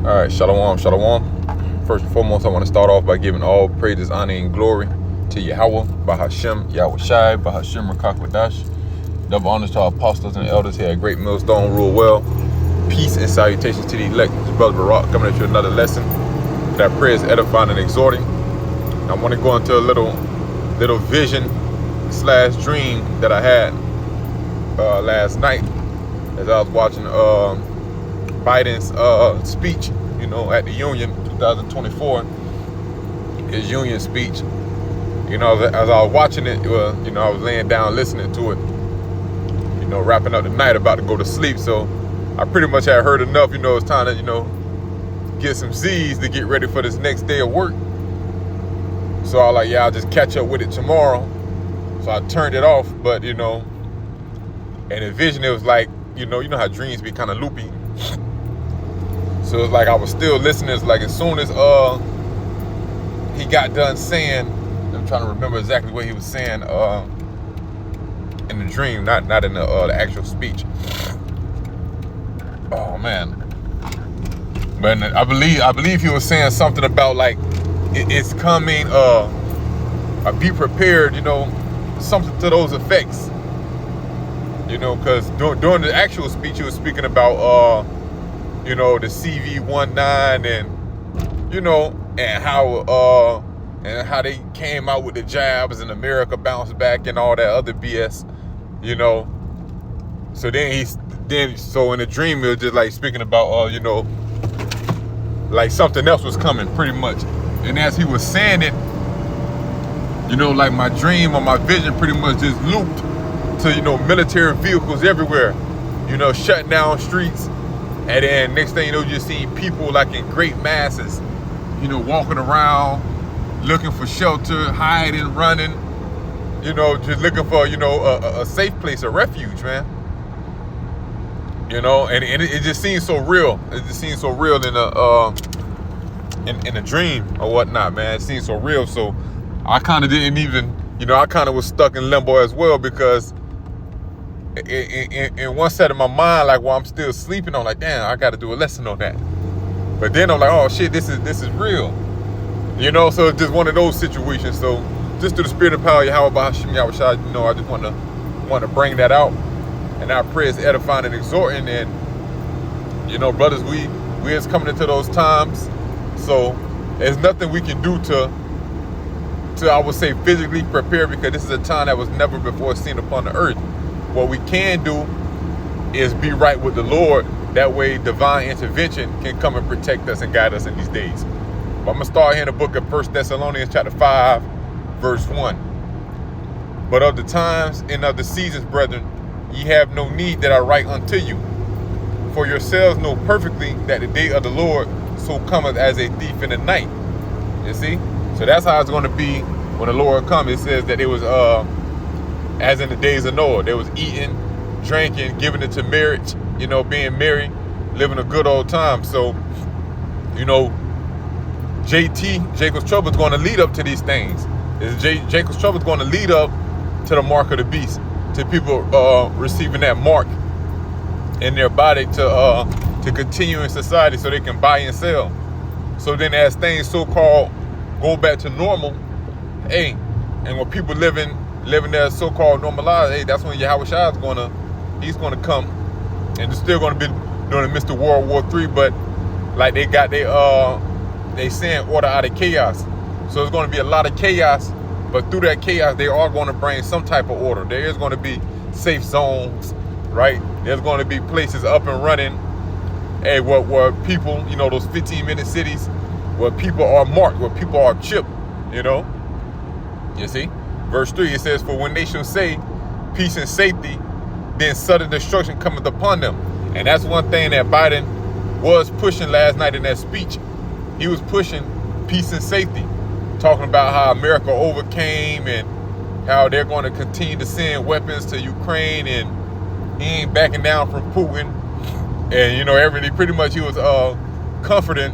All right, shalom, shalom. First and foremost, I want to start off by giving all praises, honor, and glory to Yahweh, Bahashem, Yahweh Shai, Bahashem, Rakakwadash. Double honors to our apostles and elders here at Great Millstone, rule well. Peace and salutations to the elect. This is Brother Barak coming at you another lesson that prayer is edifying and exhorting. I want to go into a little vision / dream that I had last night as I was watching Biden's speech, at the Union 2024, his Union speech. As I was watching it, I was laying down listening to it, wrapping up the night, about to go to sleep. So I pretty much had heard enough, it's time to, get some Z's to get ready for this next day of work. So I was like, I'll just catch up with it tomorrow. So I turned it off, but, and the vision, it was like, you know how dreams be kind of loopy. So it's like I was still listening. It's like as soon as he got done saying, I'm trying to remember exactly what he was saying in the dream, not in the actual speech. Oh man, but I believe he was saying something about like it's coming. Be prepared, something to those effects. Because during the actual speech, he was speaking about the CV-19 and how they came out with the jabs and America bounced back and all that other BS, So so in the dream, it was just like speaking about, like something else was coming pretty much. And as he was saying it, like my dream or my vision pretty much just looped to, military vehicles everywhere, shutting down streets. And then next thing you know, you see people like in great masses, walking around, looking for shelter, hiding, running, just looking for, a safe place, a refuge, man. And it just seems so real. It just seems so real in a dream or whatnot, man. It seems so real. So I kind of didn't even, I kind of was stuck in limbo as well, because in one set of my mind, like while I'm still sleeping, I'm like, damn, I got to do a lesson on that. But then I'm like, oh shit, this is real. So it's just one of those situations. So just through the spirit and power of Yahweh Bahashem Yahweh Shai, I just want to bring that out. And our prayer is edifying and exhorting. And, brothers, we is coming into those times. So there's nothing we can do to I would say physically prepare, because this is a time that was never before seen upon the earth. What we can do is be right with the Lord. That way divine intervention can come and protect us and guide us in these days. But I'm going to start here in the book of 1 Thessalonians chapter 5, verse 1. But of the times and of the seasons, brethren, ye have no need that I write unto you. For yourselves know perfectly that the day of the Lord so cometh as a thief in the night. You see? So that's how it's going to be when the Lord comes. It says that it was as in the days of Noah. They was eating, drinking, giving it to marriage, being married, living a good old time. So, Jacob's trouble is going to lead up to these things. Jacob's trouble is going to lead up to the mark of the beast, to people receiving that mark in their body to continue in society so they can buy and sell. So then as things so-called go back to normal, and when people living their so-called normal lives, that's when Yahweh Shai is he's gonna come, and it's still gonna be during the midst of World War III, but like they got they send order out of chaos. So it's gonna be a lot of chaos, but through that chaos, they are gonna bring some type of order. There is gonna be safe zones, right? There's gonna be places up and running, where people, those 15-minute cities, where people are marked, where people are chipped, You see? Verse 3, it says, for when they shall say peace and safety, then sudden destruction cometh upon them. And that's one thing that Biden was pushing last night in that speech. He was pushing peace and safety, talking about how America overcame and how they're going to continue to send weapons to Ukraine, and he ain't backing down from Putin. And, everything, pretty much he was comforting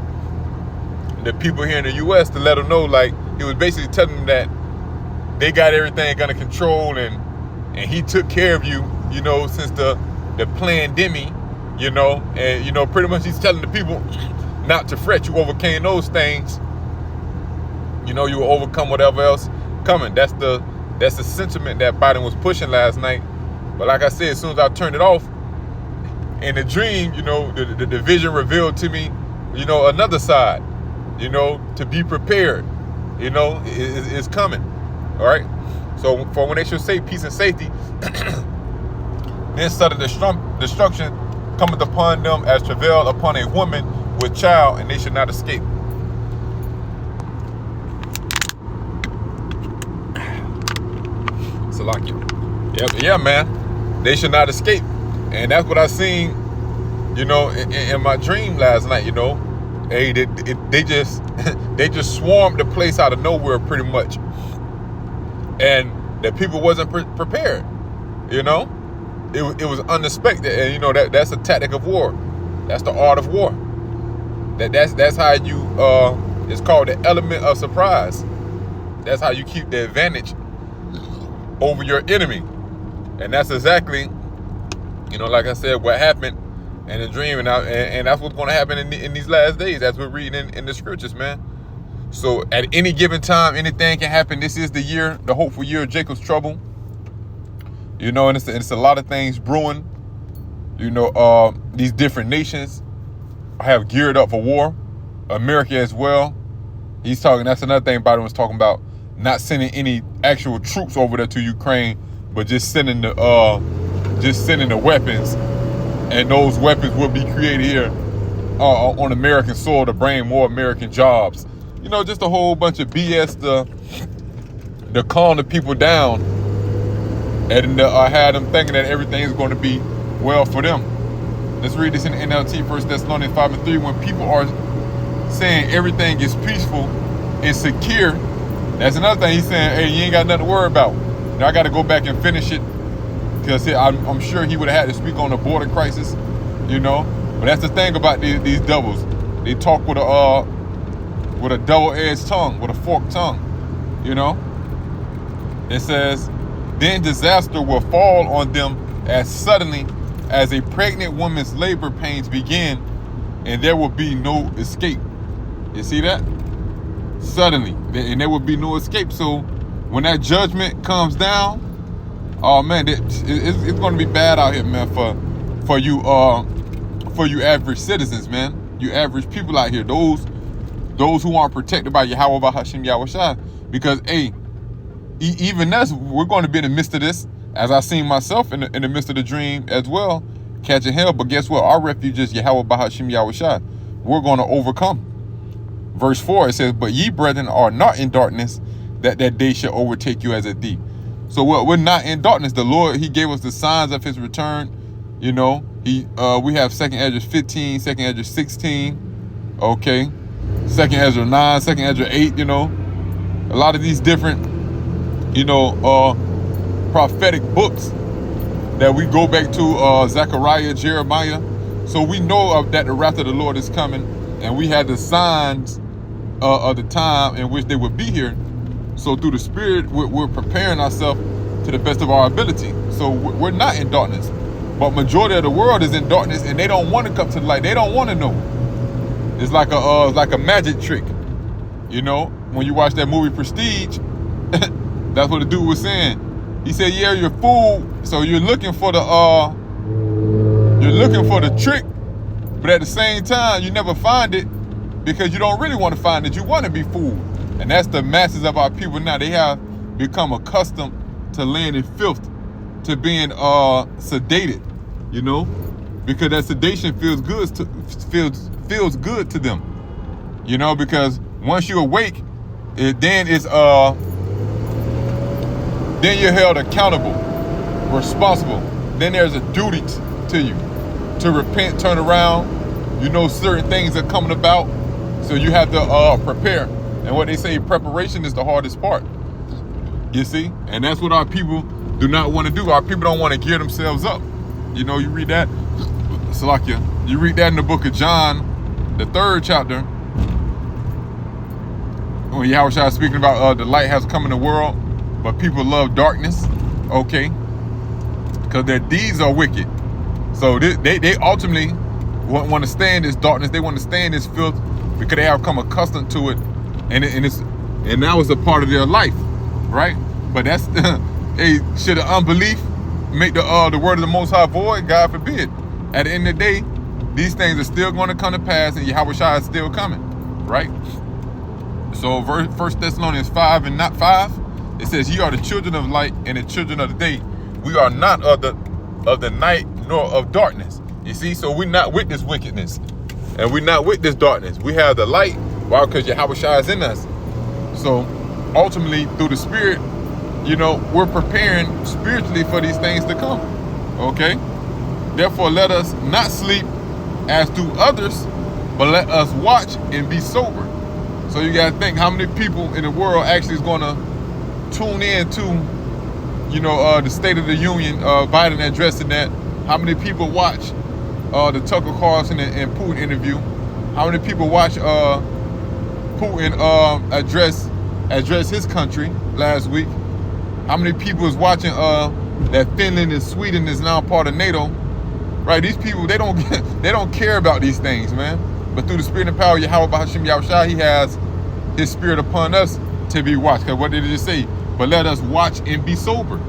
the people here in the U.S. to let them know, like, he was basically telling them that they got everything under control, and he took care of you, since the pandemic, and pretty much he's telling the people not to fret. You overcame those things. You know, you will overcome whatever else coming. That's the sentiment that Biden was pushing last night. But like I said, as soon as I turned it off, in the dream, you know, the vision revealed to me, you know, another side, you know, to be prepared, you know, is coming. All right. So for when they should say peace and safety, then sudden destruction cometh upon them as travail upon a woman with child, and they should not escape. Salakia. Yeah, man. They should not escape. And that's what I seen, you know, in my dream last night, you know. Hey, they just they just swarmed the place out of nowhere pretty much. And the people wasn't prepared, you know. It was unexpected, and you know that's a tactic of war. That's the art of war. That's how you it's called the element of surprise. That's how you keep the advantage over your enemy. And that's exactly, you know, like I said, what happened in the dream, and that's what's going to happen in these last days, as we're reading in the scriptures, man. So at any given time, anything can happen. This is the year, the hopeful year of Jacob's trouble. You know, and it's a lot of things brewing. You know, these different nations have geared up for war. America as well. He's talking, that's another thing Biden was talking about, not sending any actual troops over there to Ukraine, but just sending the weapons, and those weapons will be created here on American soil to bring more American jobs. You know, just a whole bunch of BS to calm the people down and have them thinking that everything is going to be well for them. Let's read this in the NLT, 1 Thessalonians 5:3. When people are saying everything is peaceful and secure, that's another thing he's saying, hey, you ain't got nothing to worry about. Now I got to go back and finish it, because I'm sure he would have had to speak on the border crisis, you know. But that's the thing about these devils. They talk with a double-edged tongue, with a forked tongue, you know. It says, then disaster will fall on them as suddenly as a pregnant woman's labor pains begin, and there will be no escape. You see that? Suddenly, and there will be no escape. So when that judgment comes down, oh man, it's going to be bad out here, man, for you average citizens, man. You average people out here, those who aren't protected by Yahweh Hashem Yahushua. Because even us, we're going to be in the midst of this, as I seen myself in the midst of the dream as well, catching hell. But guess what? Our refuge is Yahweh Hashem Yahushua. We're going to overcome. Verse 4, it says, but ye brethren are not in darkness, that day shall overtake you as a thief. So we're not in darkness. The Lord, he gave us the signs of his return. You know, we have 2nd Ezra 15, 2nd Ezra 16, okay, 2nd Ezra 9, 2nd Ezra 8, you know, a lot of these different, you know, prophetic books that we go back to, Zechariah, Jeremiah. So we know that the wrath of the Lord is coming, and we had the signs of the time in which they would be here. So through the Spirit, we're preparing ourselves to the best of our ability. So we're not in darkness. But majority of the world is in darkness, and they don't want to come to the light. They don't want to know. It's like a magic trick. You know, when you watch that movie Prestige, that's what the dude was saying. He said, yeah, you're fool. So you're looking for the trick, but at the same time, you never find it because you don't really want to find it. You want to be fooled. And that's the masses of our people now. They have become accustomed to laying in filth, to being sedated, you know, because that sedation feels good to them, you know, because once you awake, then you're held accountable, responsible. Then there's a duty to you to repent, turn around. You know, certain things are coming about, so you have to prepare. And what they say, preparation is the hardest part. You see? And that's what our people do not want to do. Our people don't want to gear themselves up. You know, you read that, Salakia, you read that in the book of John, the 3rd chapter, when Yahushua is speaking about the light has come in the world, but people love darkness, okay, because their deeds are wicked. So they ultimately want to stay in this darkness. They want to stay in this filth because they have become accustomed to it, and that was a part of their life, right? But that's hey, should the unbelief make the word of the Most High void? God forbid. At the end of the day, these things are still going to come to pass, and Yahushua is still coming, right? So 1 Thessalonians 5 and not 5, it says, "Ye are the children of light and the children of the day. We are not of the night nor of darkness." You see, so we're not with this wickedness, and we're not with this darkness. We have the light. Why? Because Yahushua is in us. So ultimately, through the Spirit, we're preparing spiritually for these things to come. Okay? Therefore, let us not sleep as do others, but let us watch and be sober. So you got to think how many people in the world actually is going to tune in to, the State of the Union, Biden addressing that. How many people watch the Tucker Carlson and Putin interview? How many people watch Putin address his country last week? How many people is watching that Finland and Sweden is now part of NATO? Right? These people, they don't care about these things, man. But through the Spirit and power of Yahweh Hashem Yahushua, He has His Spirit upon us to be watched. Because what did it just say? But let us watch and be sober.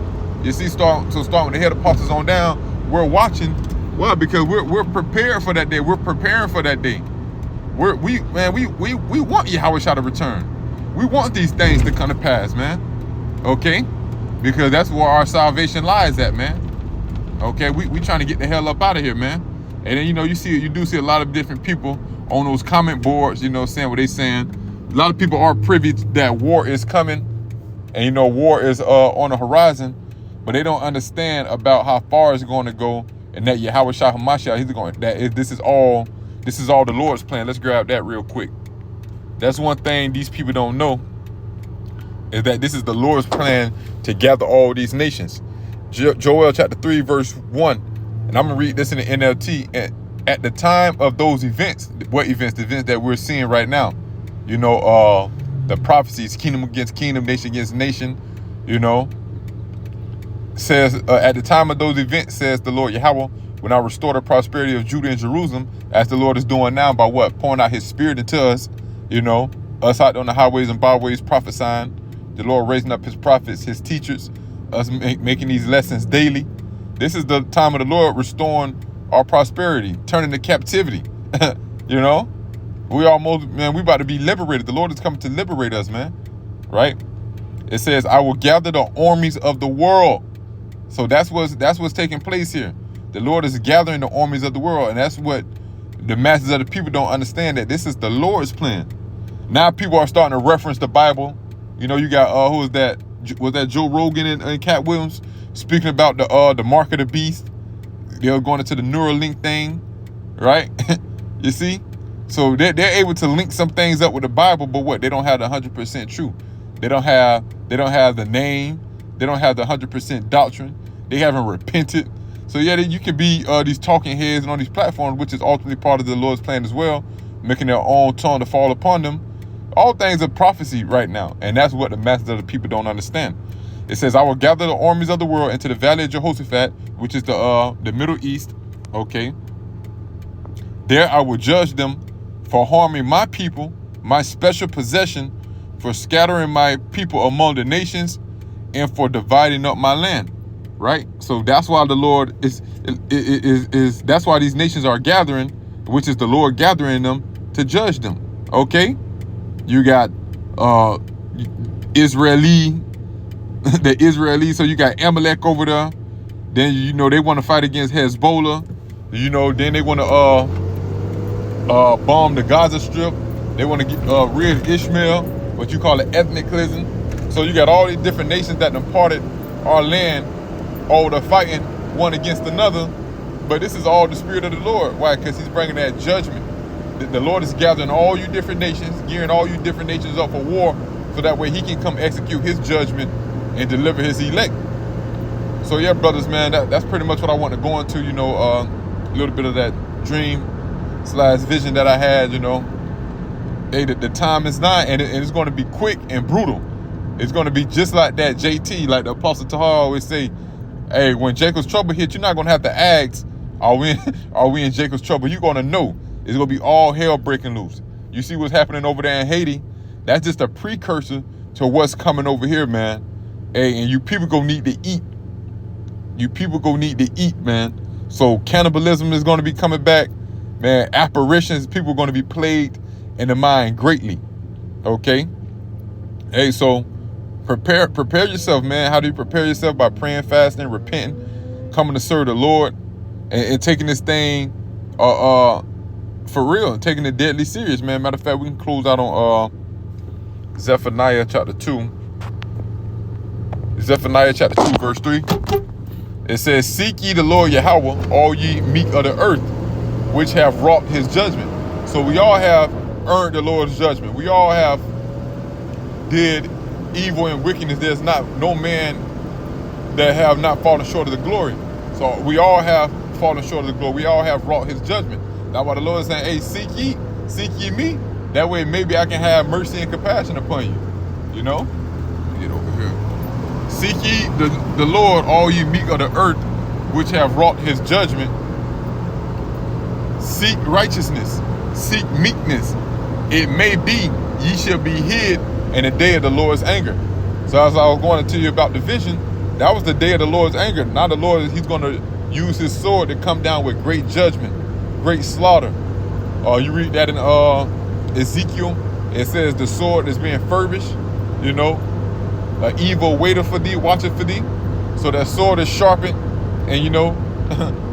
You see, starting with the head apostles on down, we're watching. Well, because we're prepared for that day. We're preparing for that day. We want Yahushua to return. We want these things to come to pass, man. Okay? Because that's where our salvation lies at, man. Okay, we trying to get the hell up out of here, man. And then, you do see a lot of different people on those comment boards, saying what they saying. A lot of people are privy that war is coming, and war is on the horizon, but they don't understand about how far it's going to go, and that Yahushua HaMashiach, this is all the Lord's plan. Let's grab that real quick. That's one thing these people don't know, is that this is the Lord's plan to gather all these nations. Joel chapter 3 verse 1, and I'm gonna read this in the NLT. At the time of those events, what events? The events that we're seeing right now. The prophecies, kingdom against kingdom, nation against nation. Says at the time of those events, says the Lord Yahweh, when I restore the prosperity of Judah and Jerusalem, as the Lord is doing now by what? Pouring out His Spirit into us. Us out on the highways and byways prophesying. The Lord raising up His prophets, His teachers. Us making these lessons daily. This is the time of the Lord restoring our prosperity, turning the captivity. We almost, man, we about to be liberated. The Lord is coming to liberate us, man. Right? It says, "I will gather the armies of the world." So that's what's taking place here. The Lord is gathering the armies of the world, and that's what the masses of the people don't understand, that this is the Lord's plan. Now people are starting to reference the Bible. You got who is that? Was that Joe Rogan and Cat Williams speaking about the mark of the beast? They were going into the Neuralink thing, right? You see, so they're able to link some things up with the Bible, but what? They don't have the 100% truth. They don't have the name. They don't have the 100% doctrine. They haven't repented. So yeah, you can be these talking heads and on these platforms, which is ultimately part of the Lord's plan as well, making their own tongue to fall upon them. All things are prophecy right now, and that's what the masses of the people don't understand. It says, "I will gather the armies of the world into the valley of Jehoshaphat," which is the Middle East. Okay. "There I will judge them for harming my people, my special possession, for scattering my people among the nations, and for dividing up my land." Right? So that's why the Lord is that's why these nations are gathering, which is the Lord gathering them to judge them. Okay? You got Israeli, the Israelis. So you got Amalek over there. Then they want to fight against Hezbollah. Then they want to bomb the Gaza Strip. They want to get rid of Ishmael, what you call an ethnic cleansing. So you got all these different nations that departed our land, all the fighting one against another. But this is all the Spirit of the Lord. Why? Because He's bringing that judgment. The Lord is gathering all you different nations, gearing all you different nations up for war, so that way He can come execute His judgment and deliver His elect. So yeah, brothers, man, that's pretty much what I want to go into, a little bit of that dream/vision that I had, Hey, the time is nigh, and it's going to be quick and brutal. It's going to be just like that JT, like the Apostle Tahar always say, hey, when Jacob's trouble hit, you're not going to have to ask, Are we in Jacob's trouble? You're gonna know it's gonna be all hell breaking loose. You see what's happening over there in Haiti? That's just a precursor to what's coming over here, man. Hey, and you people gonna need to eat. You people gonna need to eat, man. So cannibalism is gonna be coming back, man. Apparitions, people are gonna be plagued in the mind greatly. Okay. Hey, so prepare yourself, man. How do you prepare yourself? By praying, fasting, repenting, coming to serve the Lord, and taking this thing for real, and taking it deadly serious, man. Matter of fact, we can close out on Zephaniah chapter 2. Zephaniah chapter 2, verse 3. It says, seek ye the Lord Yahweh, all ye meek of the earth, which have wrought his judgment. So we all have earned the Lord's judgment. We all have did evil and wickedness. There's not no man that have not fallen short of the glory. So we all have fallen short of the glory. We all have wrought his judgment. That's why the Lord is saying, hey, seek ye me. That way maybe I can have mercy and compassion upon you. You know? Get over here. Seek ye the Lord, all ye meek of the earth, which have wrought his judgment. Seek righteousness. Seek meekness. It may be ye shall be hid in the day of the Lord's anger. So as I was going to tell you about the vision, that was the day of the Lord's anger. Now the Lord, he's going to use his sword to come down with great judgment, great slaughter. You read that in Ezekiel. It says the sword is being furbished, you know, an evil waiter for thee, watching for thee. So that sword is sharpened, and you know,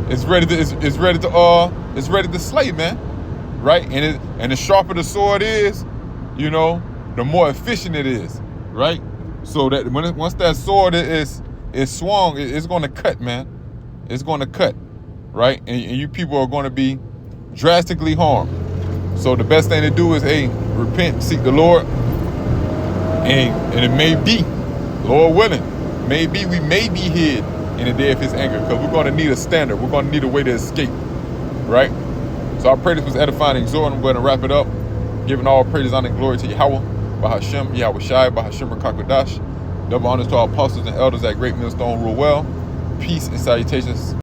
it's ready to slay, man. Right? And the sharper the sword is, you know, the more efficient it is, right? So that once that sword is swung, it's going to cut, man. It's going to cut, right? And you people are going to be drastically harmed. So the best thing to do is, hey, repent, seek the Lord, and it may be, Lord willing, maybe we may be hid in the day of his anger, because we're going to need a standard. We're going to need a way to escape, right? So I pray this was edifying and exhorting. I'm going to wrap it up, giving all praise, honor, and glory to Yahweh, Bahashem, Yahweh Shai, Bahashem Rakakwadash. Double honors to our apostles and elders at Great Millstone Rule Well. Peace and salutations.